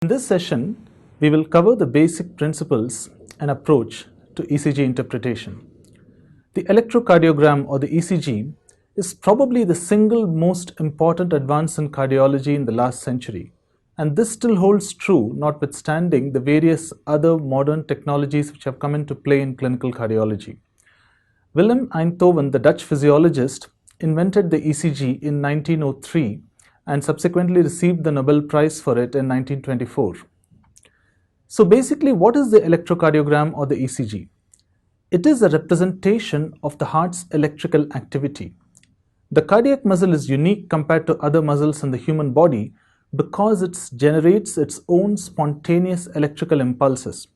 In this session, we will cover the basic principles and approach to ECG interpretation. The electrocardiogram or the ECG is probably the single most important advance in cardiology in the last century, and this still holds true notwithstanding the various other modern technologies which have come into play in clinical cardiology. Willem Einthoven, the Dutch physiologist, invented the ECG in 1903 and subsequently received the Nobel Prize for it in 1924. So basically, what is the electrocardiogram or the ECG? It is a representation of the heart's electrical activity. The cardiac muscle is unique compared to other muscles in the human body because it generates its own spontaneous electrical impulses.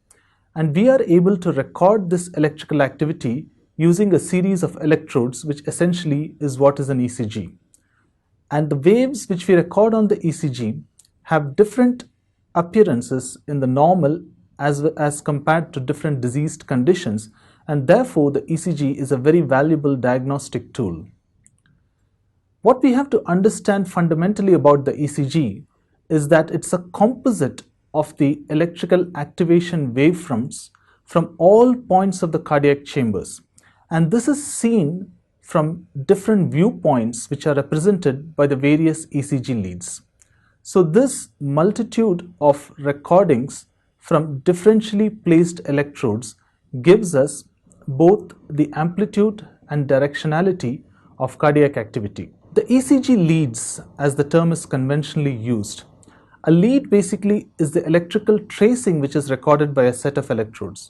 And we are able to record this electrical activity using a series of electrodes, which essentially is what is an ECG. And the waves which we record on the ECG have different appearances in the normal as compared to different diseased conditions, and therefore the ECG is a very valuable diagnostic tool. What we have to understand fundamentally about the ECG is that it's a composite of the electrical activation wavefronts from all points of the cardiac chambers, and this is seen from different viewpoints which are represented by the various ECG leads. So this multitude of recordings from differentially placed electrodes gives us both the amplitude and directionality of cardiac activity. The ECG leads, as the term is conventionally used. A lead basically is the electrical tracing which is recorded by a set of electrodes.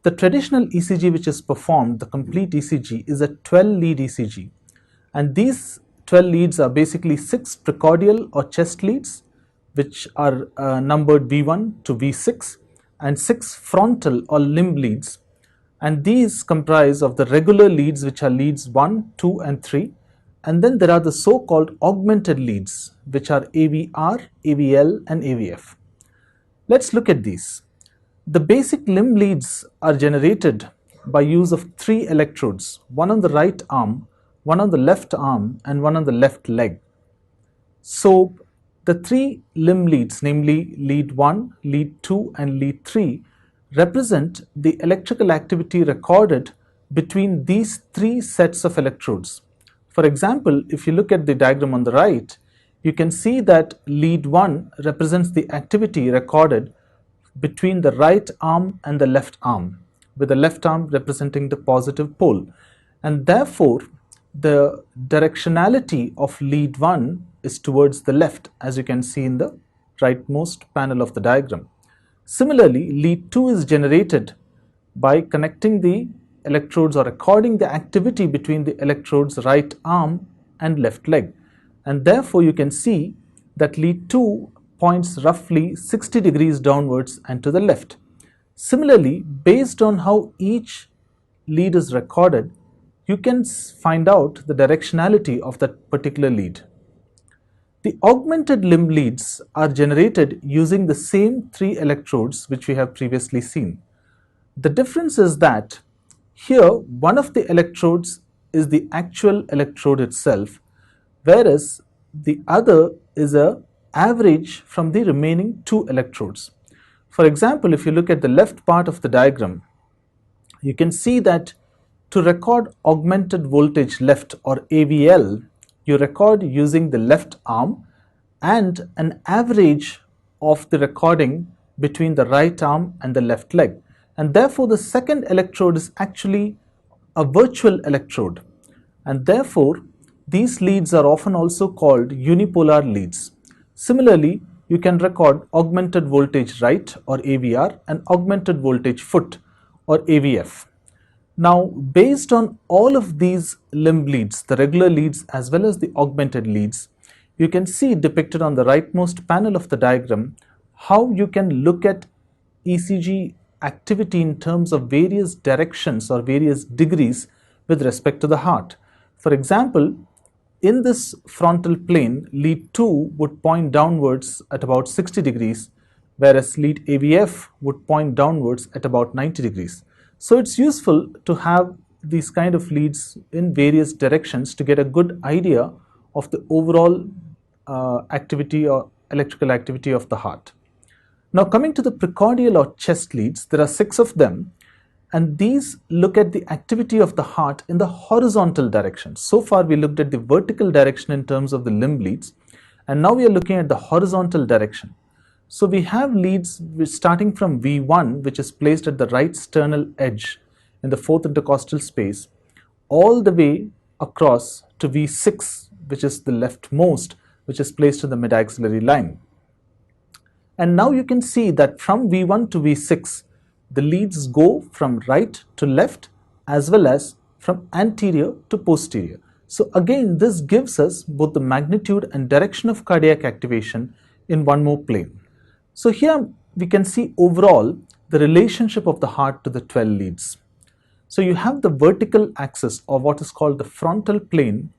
The traditional ECG which is performed, the complete ECG, is a 12-lead ECG, and these 12 leads are basically 6 precordial or chest leads which are numbered V1 to V6 and 6 frontal or limb leads, and these comprise of the regular leads which are leads 1, 2 and 3, and then there are the so-called augmented leads which are AVR, AVL and AVF. Let's look at these. The basic limb leads are generated by use of 3 electrodes, one on the right arm, one on the left arm and one on the left leg. So the 3 limb leads, namely lead 1, lead 2 and lead 3, represent the electrical activity recorded between these 3 sets of electrodes. For example, if you look at the diagram on the right, you can see that lead 1 represents the activity recorded between the right arm and the left arm, with the left arm representing the positive pole, and therefore the directionality of lead 1 is towards the left, as you can see in the rightmost panel of the diagram. Similarly, lead 2 is generated by connecting the electrodes or recording the activity between the electrodes right arm and left leg, and therefore you can see that lead 2 points roughly 60 degrees downwards and to the left. Similarly, based on how each lead is recorded, you can find out the directionality of that particular lead. The augmented limb leads are generated using the same 3 electrodes which we have previously seen. The difference is that here one of the electrodes is the actual electrode itself, whereas the other is a average from the remaining 2 electrodes. For example, if you look at the left part of the diagram, you can see that to record augmented voltage left or AVL, you record using the left arm and an average of the recording between the right arm and the left leg, and therefore the second electrode is actually a virtual electrode, and therefore these leads are often also called unipolar leads. Similarly, you can record augmented voltage right or AVR and augmented voltage foot or AVF. Now, based on all of these limb leads, the regular leads as well as the augmented leads, you can see depicted on the rightmost panel of the diagram how you can look at ECG activity in terms of various directions or various degrees with respect to the heart. For example, in this frontal plane, lead 2 would point downwards at about 60 degrees, whereas lead AVF would point downwards at about 90 degrees. So it's useful to have these kind of leads in various directions to get a good idea of the overall activity or electrical activity of the heart. Now coming to the precordial or chest leads, there are 6 of them, and these look at the activity of the heart in the horizontal direction. So far we looked at the vertical direction in terms of the limb leads, and now we are looking at the horizontal direction. So we have leads starting from V1, which is placed at the right sternal edge in the fourth intercostal space, all the way across to V6, which is the leftmost, which is placed in the mid-axillary line. And now you can see that from V1 to V6, the leads go from right to left as well as from anterior to posterior. So again, this gives us both the magnitude and direction of cardiac activation in one more plane. So here we can see overall the relationship of the heart to the 12 leads. So you have the vertical axis, or what is called the frontal plane,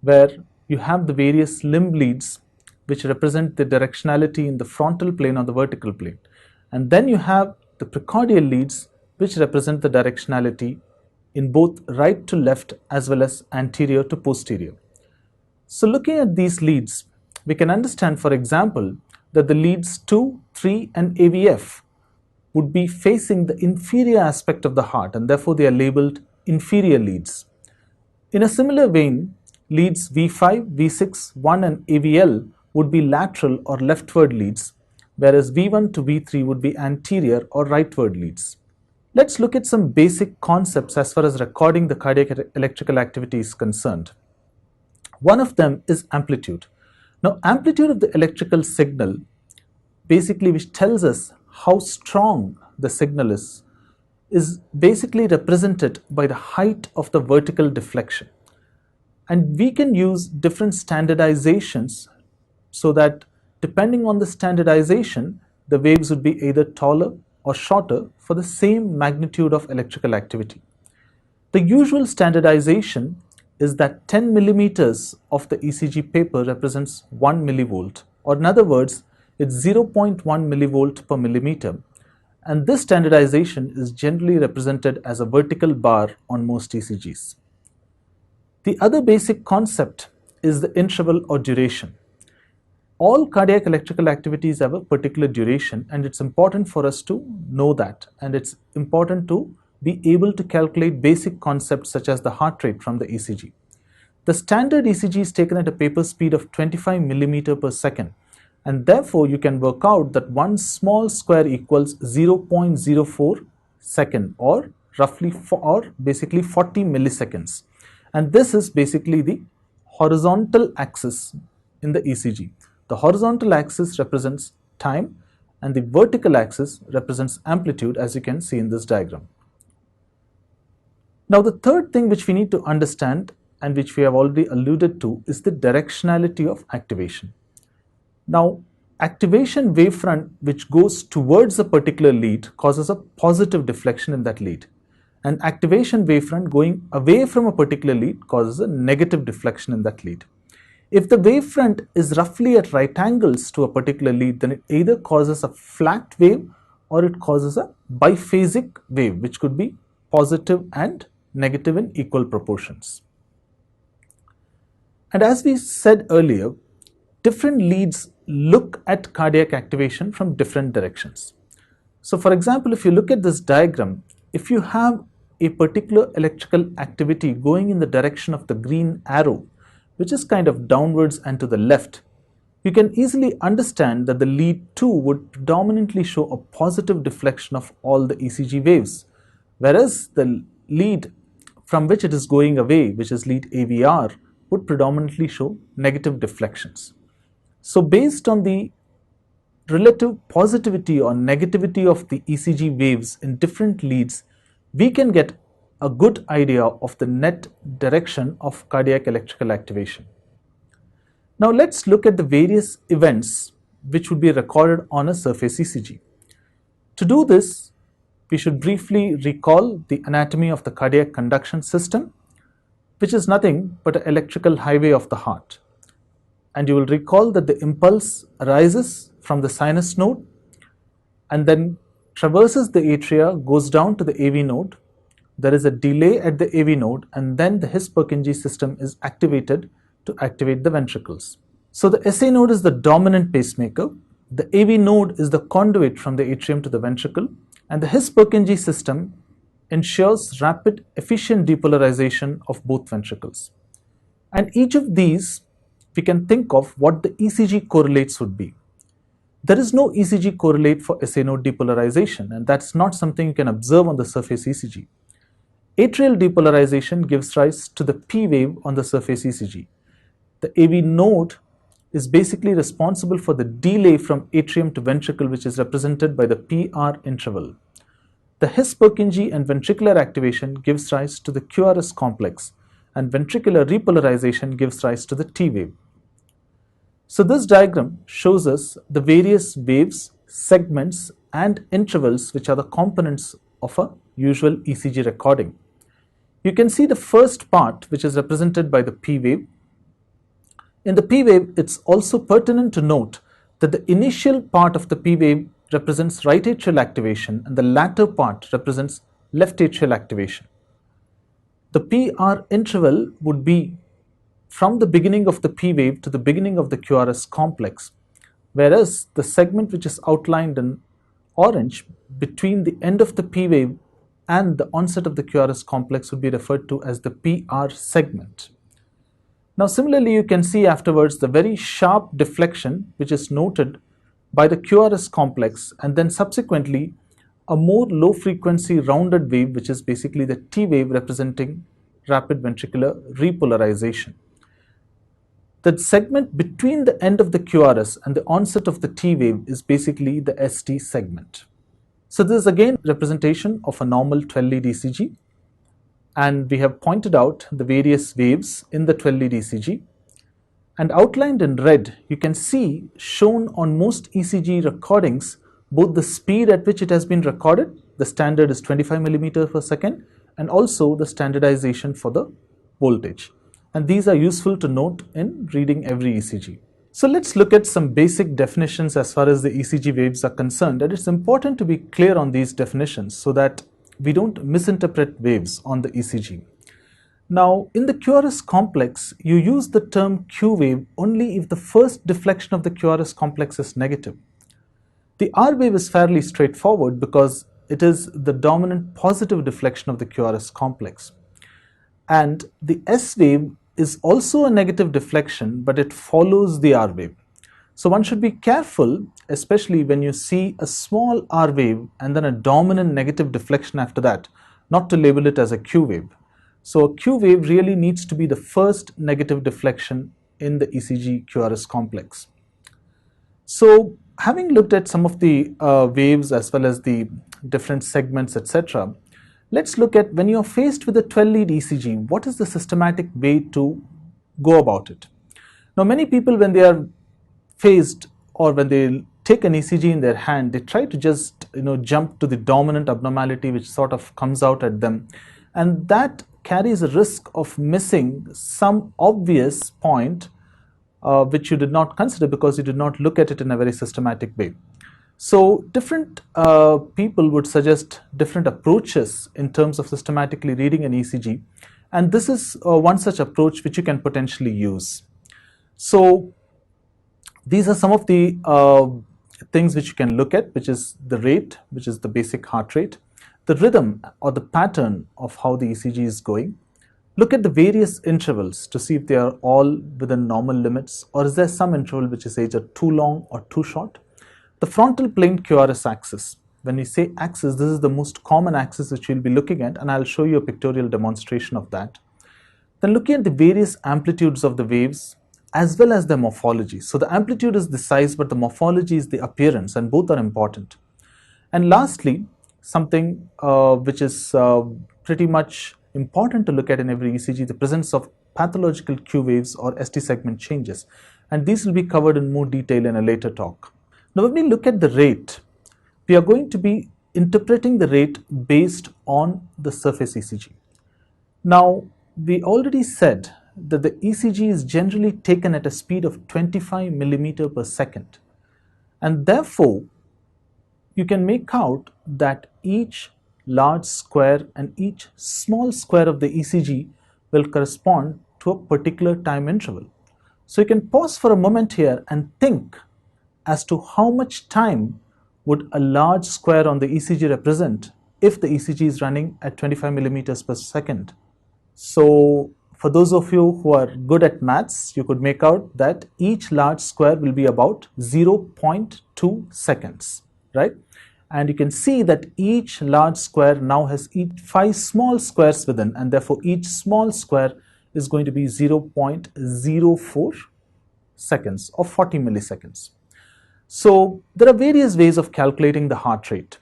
where you have the various limb leads which represent the directionality in the frontal plane or the vertical plane. And then you have the precordial leads which represent the directionality in both right to left as well as anterior to posterior. So looking at these leads, we can understand, for example, that the leads 2, 3 and AVF would be facing the inferior aspect of the heart, and therefore they are labeled inferior leads. In a similar vein, leads V5, V6, 1 and AVL would be lateral or leftward leads, whereas V1 to V3 would be anterior or rightward leads. Let's look at some basic concepts as far as recording the cardiac electrical activity is concerned. One of them is amplitude. Now, amplitude of the electrical signal, basically which tells us how strong the signal is basically represented by the height of the vertical deflection. And we can use different standardizations so that depending on the standardization, the waves would be either taller or shorter for the same magnitude of electrical activity. The usual standardization is that 10 millimeters of the ECG paper represents 1 millivolt, or in other words, it's 0.1 millivolt per millimeter, and this standardization is generally represented as a vertical bar on most ECGs. The other basic concept is the interval or duration. All cardiac electrical activities have a particular duration, and it's important for us to know that, and it's important to be able to calculate basic concepts such as the heart rate from the ECG. The standard ECG is taken at a paper speed of 25 millimeter per second, and therefore you can work out that one small square equals 0.04 second, or basically 40 milliseconds. And this is basically the horizontal axis in the ECG. The horizontal axis represents time and the vertical axis represents amplitude, as you can see in this diagram. Now, the third thing which we need to understand, and which we have already alluded to, is the directionality of activation. Now, activation wavefront which goes towards a particular lead causes a positive deflection in that lead, and activation wavefront going away from a particular lead causes a negative deflection in that lead. If the wavefront is roughly at right angles to a particular lead, then it either causes a flat wave or it causes a biphasic wave, which could be positive and negative in equal proportions. And as we said earlier, different leads look at cardiac activation from different directions. So for example, if you look at this diagram, if you have a particular electrical activity going in the direction of the green arrow, which is kind of downwards and to the left, you can easily understand that the lead 2 would predominantly show a positive deflection of all the ECG waves, whereas the lead from which it is going away, which is lead AVR, would predominantly show negative deflections. So based on the relative positivity or negativity of the ECG waves in different leads, we can get a good idea of the net direction of cardiac electrical activation. Now let's look at the various events which would be recorded on a surface ECG. To do this, we should briefly recall the anatomy of the cardiac conduction system, which is nothing but an electrical highway of the heart. And you will recall that the impulse arises from the sinus node and then traverses the atria, goes down to the AV node. There is a delay at the AV node, and then the His-Purkinje system is activated to activate the ventricles. So the SA node is the dominant pacemaker. The AV node is the conduit from the atrium to the ventricle, and the His-Purkinje system ensures rapid, efficient depolarization of both ventricles. And each of these, we can think of what the ECG correlates would be. There is no ECG correlate for SA node depolarization, and that's not something you can observe on the surface ECG. Atrial depolarization gives rise to the P wave on the surface ECG. The AV node is basically responsible for the delay from atrium to ventricle, which is represented by the PR interval. The His-Purkinje and ventricular activation gives rise to the QRS complex, and ventricular repolarization gives rise to the T wave. So this diagram shows us the various waves, segments, and intervals which are the components of a usual ECG recording. You can see the first part, which is represented by the P wave. In the P wave, it's also pertinent to note that the initial part of the P wave represents right atrial activation and the latter part represents left atrial activation. The PR interval would be from the beginning of the P wave to the beginning of the QRS complex, whereas the segment which is outlined in orange between the end of the P wave and the onset of the QRS complex would be referred to as the PR segment. Now similarly, you can see afterwards the very sharp deflection which is noted by the QRS complex, and then subsequently a more low frequency rounded wave which is basically the T wave representing rapid ventricular repolarization. The segment between the end of the QRS and the onset of the T wave is basically the ST segment. So this is again representation of a normal 12 lead ECG, and we have pointed out the various waves in the 12 lead ECG, and outlined in red you can see shown on most ECG recordings both the speed at which it has been recorded, the standard is 25 millimeters per second, and also the standardization for the voltage, and these are useful to note in reading every ECG. So let's look at some basic definitions as far as the ECG waves are concerned, and it's important to be clear on these definitions so that we don't misinterpret waves on the ECG. Now, in the QRS complex, you use the term Q wave only if the first deflection of the QRS complex is negative. The R wave is fairly straightforward because it is the dominant positive deflection of the QRS complex. And the S wave is also a negative deflection, but it follows the R wave. So one should be careful, especially when you see a small R wave and then a dominant negative deflection after that, not to label it as a Q wave. So a Q wave really needs to be the first negative deflection in the ECG QRS complex. So having looked at some of the waves as well as the different segments, etc., let's look at when you're faced with a 12 lead ECG, what is the systematic way to go about it? Now many people, when they are faced or when they take an ECG in their hand, they try to just jump to the dominant abnormality which sort of comes out at them, and that carries a risk of missing some obvious point which you did not consider because you did not look at it in a very systematic way. So different people would suggest different approaches in terms of systematically reading an ECG, and this is one such approach which you can potentially use. So these are some of the things which you can look at, which is the rate, which is the basic heart rate, the rhythm or the pattern of how the ECG is going. Look at the various intervals to see if they are all within normal limits, or is there some interval which is either too long or too short. The frontal plane QRS axis. When we say axis, this is the most common axis which we'll be looking at, and I'll show you a pictorial demonstration of that. Then looking at the various amplitudes of the waves as well as the morphology. So the amplitude is the size, but the morphology is the appearance, and both are important. And lastly, something which is pretty much important to look at in every ECG, the presence of pathological Q waves or ST segment changes, and these will be covered in more detail in a later talk. Now when we look at the rate, we are going to be interpreting the rate based on the surface ECG. Now we already said that the ECG is generally taken at a speed of 25 millimeter per second, and therefore you can make out that each large square and each small square of the ECG will correspond to a particular time interval. So you can pause for a moment here and think as to how much time would a large square on the ECG represent if the ECG is running at 25 millimeters per second. So for those of you who are good at maths, you could make out that each large square will be about 0.2 seconds, right? And you can see that each large square now has 5 small squares within, and therefore each small square is going to be 0.04 seconds or 40 milliseconds. So there are various ways of calculating the heart rate.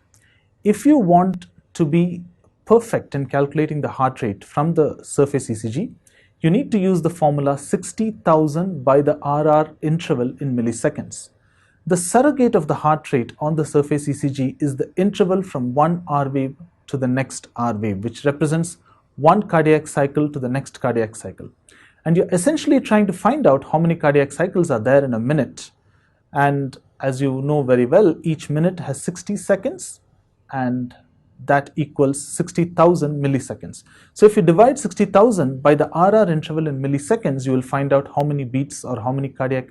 If you want to be perfect in calculating the heart rate from the surface ECG, you need to use the formula 60,000 by the RR interval in milliseconds. The surrogate of the heart rate on the surface ECG is the interval from one R wave to the next R wave, which represents one cardiac cycle to the next cardiac cycle. And you're essentially trying to find out how many cardiac cycles are there in a minute. And as you know very well, each minute has 60 seconds, and that equals 60,000 milliseconds. So if you divide 60,000 by the RR interval in milliseconds, you will find out how many beats or how many cardiac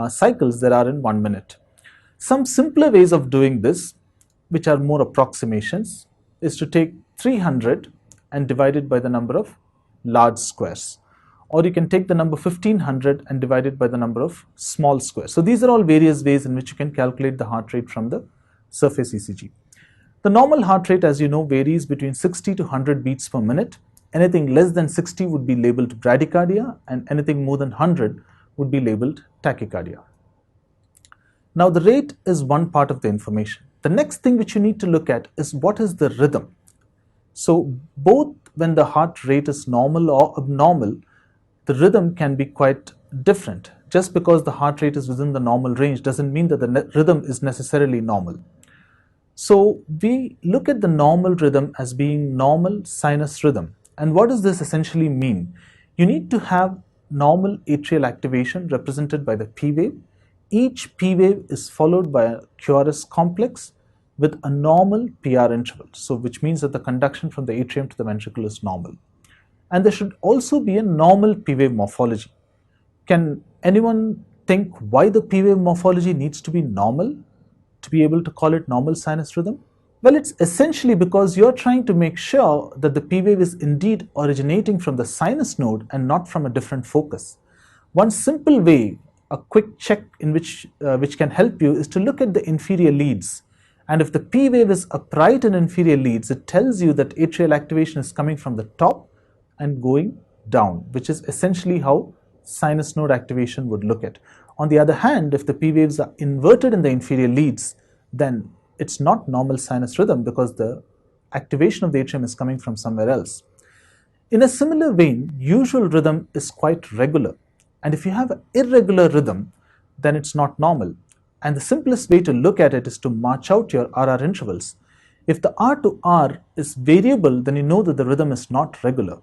cycles there are in 1 minute. Some simpler ways of doing this, which are more approximations, is to take 300 and divide it by the number of large squares. Or you can take the number 1500 and divide it by the number of small squares. So these are all various ways in which you can calculate the heart rate from the surface ECG. The normal heart rate, as you know, varies between 60 to 100 beats per minute. Anything less than 60 would be labeled bradycardia, and anything more than 100 would be labeled tachycardia. Now the rate is one part of the information. The next thing which you need to look at is what is the rhythm. So both when the heart rate is normal or abnormal, the rhythm can be quite different. Just because the heart rate is within the normal range doesn't mean that the rhythm is necessarily normal. So we look at the normal rhythm as being normal sinus rhythm. And what does this essentially mean? You need to have normal atrial activation represented by the P wave. Each P wave is followed by a QRS complex with a normal PR interval. So which means that the conduction from the atrium to the ventricle is normal. And there should also be a normal P wave morphology. Can anyone think why the P wave morphology needs to be normal to be able to call it normal sinus rhythm? Well, it's essentially because you're trying to make sure that the P wave is indeed originating from the sinus node and not from a different focus. One simple way, a quick check in which can help you, is to look at the inferior leads. And if the P wave is upright in inferior leads, it tells you that atrial activation is coming from the top and going down, which is essentially how sinus node activation would look at. On the other hand, if the P waves are inverted in the inferior leads, then it's not normal sinus rhythm because the activation of the atrium is coming from somewhere else. In a similar vein, usual rhythm is quite regular. And if you have an irregular rhythm, then it's not normal. And the simplest way to look at it is to march out your RR intervals. If the R to R is variable, then you know that the rhythm is not regular.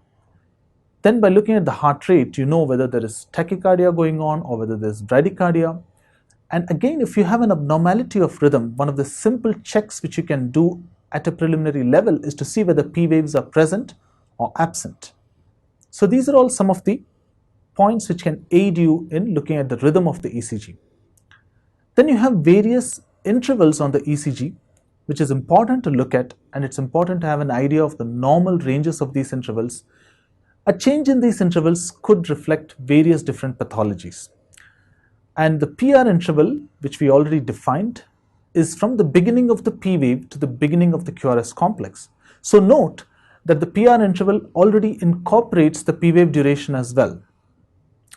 Then by looking at the heart rate, you know whether there is tachycardia going on or whether there is bradycardia. And again, if you have an abnormality of rhythm, one of the simple checks which you can do at a preliminary level is to see whether P waves are present or absent. So these are all some of the points which can aid you in looking at the rhythm of the ECG. Then you have various intervals on the ECG, which is important to look at, and it's important to have an idea of the normal ranges of these intervals. A change in these intervals could reflect various different pathologies. And the PR interval, which we already defined, is from the beginning of the P wave to the beginning of the QRS complex. So note that the PR interval already incorporates the P wave duration as well.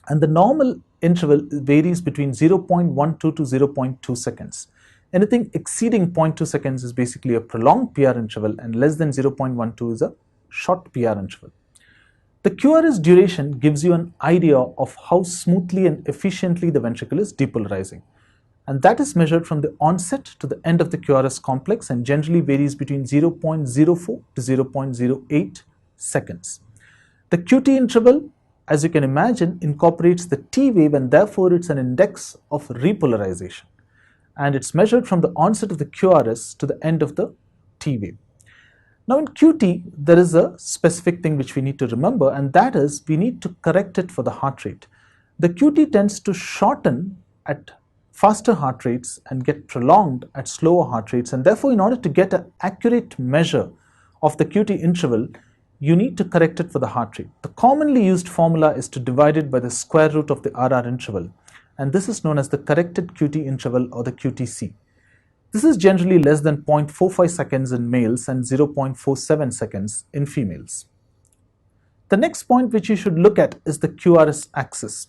And the normal interval varies between 0.12 to 0.2 seconds. Anything exceeding 0.2 seconds is basically a prolonged PR interval, and less than 0.12 is a short PR interval. The QRS duration gives you an idea of how smoothly and efficiently the ventricle is depolarizing. And that is measured from the onset to the end of the QRS complex and generally varies between 0.04 to 0.08 seconds. The QT interval, as you can imagine, incorporates the T wave, and therefore it's an index of repolarization. And it's measured from the onset of the QRS to the end of the T wave. Now in QT, there is a specific thing which we need to remember, and that is we need to correct it for the heart rate. The QT tends to shorten at faster heart rates and get prolonged at slower heart rates, and therefore in order to get an accurate measure of the QT interval, you need to correct it for the heart rate. The commonly used formula is to divide it by the square root of the RR interval, and this is known as the corrected QT interval or the QTC. This is generally less than 0.45 seconds in males and 0.47 seconds in females. The next point which you should look at is the QRS axis.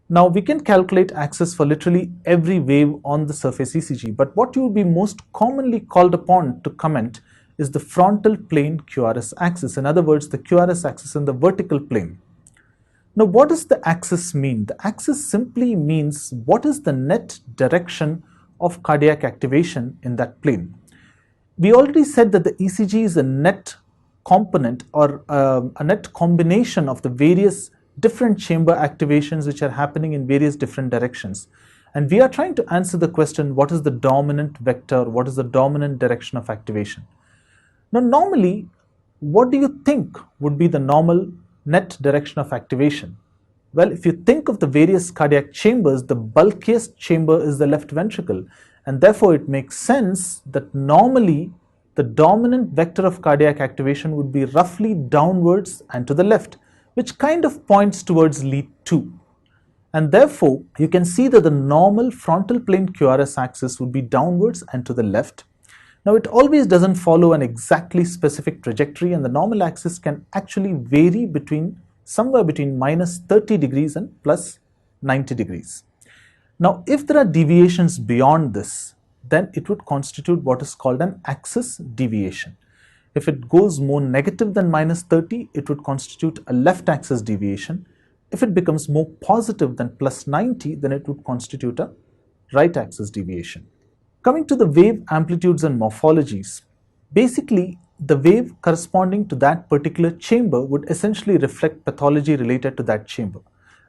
Now we can calculate axis for literally every wave on the surface ECG, but what you will be most commonly called upon to comment is the frontal plane QRS axis. In other words, the QRS axis in the vertical plane. Now what does the axis mean? The axis simply means what is the net direction of cardiac activation in that plane. We already said that the ECG is a net component or a net combination of the various different chamber activations which are happening in various different directions. And we are trying to answer the question, what is the dominant vector, what is the dominant direction of activation? Now normally, what do you think would be the normal net direction of activation? Well, if you think of the various cardiac chambers, the bulkiest chamber is the left ventricle, and therefore it makes sense that normally the dominant vector of cardiac activation would be roughly downwards and to the left, which kind of points towards lead 2. And therefore, you can see that the normal frontal plane QRS axis would be downwards and to the left. Now, it always doesn't follow an exactly specific trajectory, and the normal axis can actually vary somewhere between minus 30 degrees and plus 90 degrees. Now, if there are deviations beyond this, then it would constitute what is called an axis deviation. If it goes more negative than minus 30, it would constitute a left axis deviation. If it becomes more positive than plus 90, then it would constitute a right axis deviation. Coming to the wave amplitudes and morphologies, basically the wave corresponding to that particular chamber would essentially reflect pathology related to that chamber.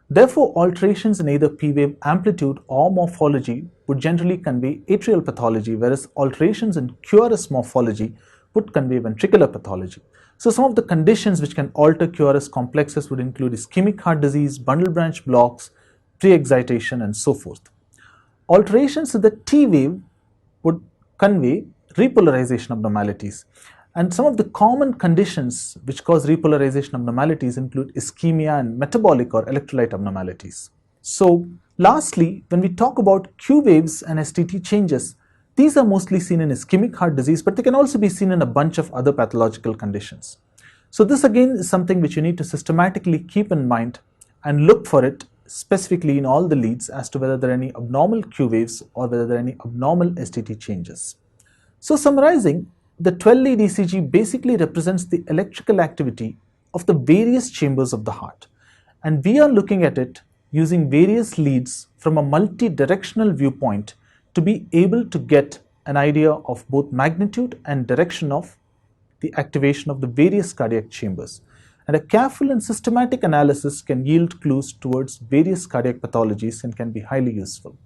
Therefore, alterations in either P wave amplitude or morphology would generally convey atrial pathology, whereas alterations in QRS morphology would convey ventricular pathology. So some of the conditions which can alter QRS complexes would include ischemic heart disease, bundle branch blocks, pre-excitation, and so forth. Alterations in the T wave would convey repolarization abnormalities. And some of the common conditions which cause repolarization abnormalities include ischemia and metabolic or electrolyte abnormalities. So lastly, when we talk about Q waves and STT changes, these are mostly seen in ischemic heart disease, but they can also be seen in a bunch of other pathological conditions. So this again is something which you need to systematically keep in mind and look for it specifically in all the leads as to whether there are any abnormal Q waves or whether there are any abnormal STT changes. So summarizing, the 12-lead ECG basically represents the electrical activity of the various chambers of the heart, and we are looking at it using various leads from a multi-directional viewpoint to be able to get an idea of both magnitude and direction of the activation of the various cardiac chambers. And a careful and systematic analysis can yield clues towards various cardiac pathologies and can be highly useful.